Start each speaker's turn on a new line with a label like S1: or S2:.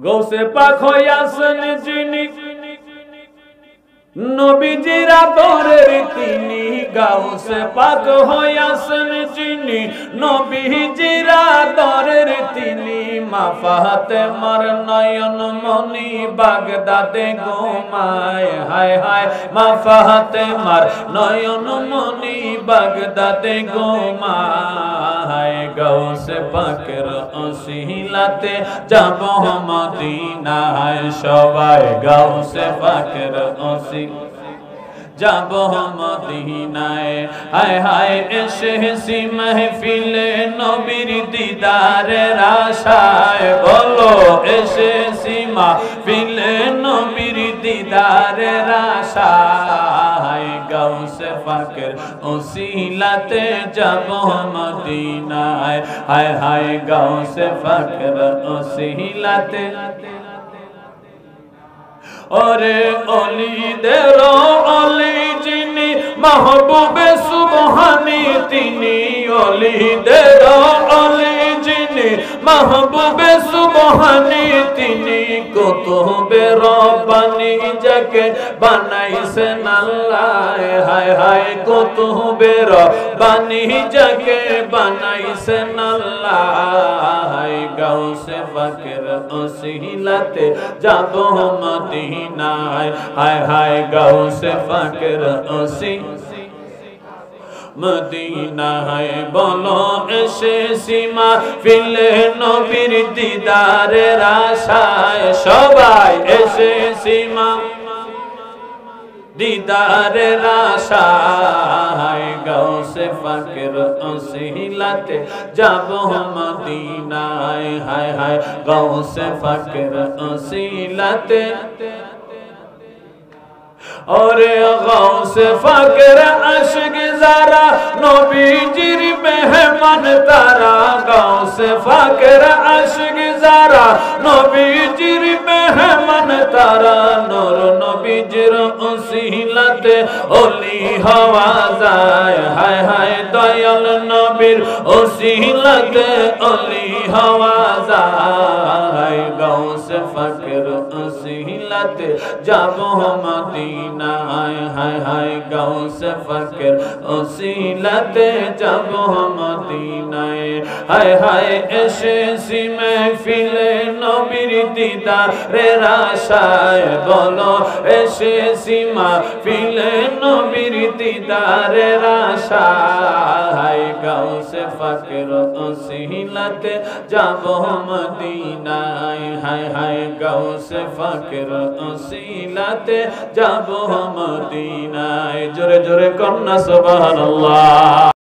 S1: গৌসে পাক হইয়াছেন যিনি নবীজির আদরের তিনি, গাউসে পাক হইয়াছেন যিনি নবীজির আদরের তিনি। মা ফাতেমার নয়ন মনি বাগদাদে ঘুমায়, হায় হায় মা ফাতেমার নয়ন মনি বাগদাদে ঘুমায়। গাউসে পাকের ওসিলাতে যাব মদিনায় সবাই, গাউসে পাকের ওসিলাতে যাব মদিনায়। হায় হায় এসেছি মাহফিলে নবীর দিদারের আশায়, বলো এসেছি মাহফিলে নবীর দিদারের আশায়। গাউসে পাকের ওসিলাতে যাব মদিনায়, হায় হায় গাউসে পাকের ওসিলাতে। ওরে অলিদের অলি যিনি মাহবুবে সুবহানি তিনি, অলিদের অলি যিনি মাহবুবে সুবহানি তিনি। কুতুবে রব্বানি যাকে বানাইছেন আল্লাহ, হায় হায় কুতুবে রব্বানি যাকে বানাইছেন আল্লাহ। গাউসে পাকের ওসিলাতে যাব মদিনায়, হায় হায় গাউসে পাকের ওসিলাতে মদিনায়। বলো এসেছি মাহফিলে নবীর দিদারের আশায় সবাই, এসেছি দিদারের আশায়। গাউসে পাকের ওসিলাতে যাব মদিনায়, হায় হায় গাউসে পাকের ওসিলাতে। ওরে গাউসে পাকের আশিক যারা নবীজির মেহমান তারা, গাউসে পাকের আশিক যারা নবীজির মেহমান তারা। নূর নবীজির ওসিলাতে ওলি হওয়া যায়, হায় হায় দয়াল নবীর ওসিলাতে ওলি হওয়া যায়। গাউসে পাকের ওসিলাতে যাব মদিনায়, হায় হায় গাউসে পাকের ওসিলাতে যাব মদিনায়। হায় হায় এসেছি মাহফিলে নবীর দিদারের আশায়, বলো এসেছি মাহফিলে নবীর দিদারের আশায়। গাউসে পাকের ওসিলাতে যাব মদিনায়, হায় হায় গাউসে পাকের ওসিলাতে যাব মদিনায়। জোরে জোরে কন্যা সুবহানাল্লাহ।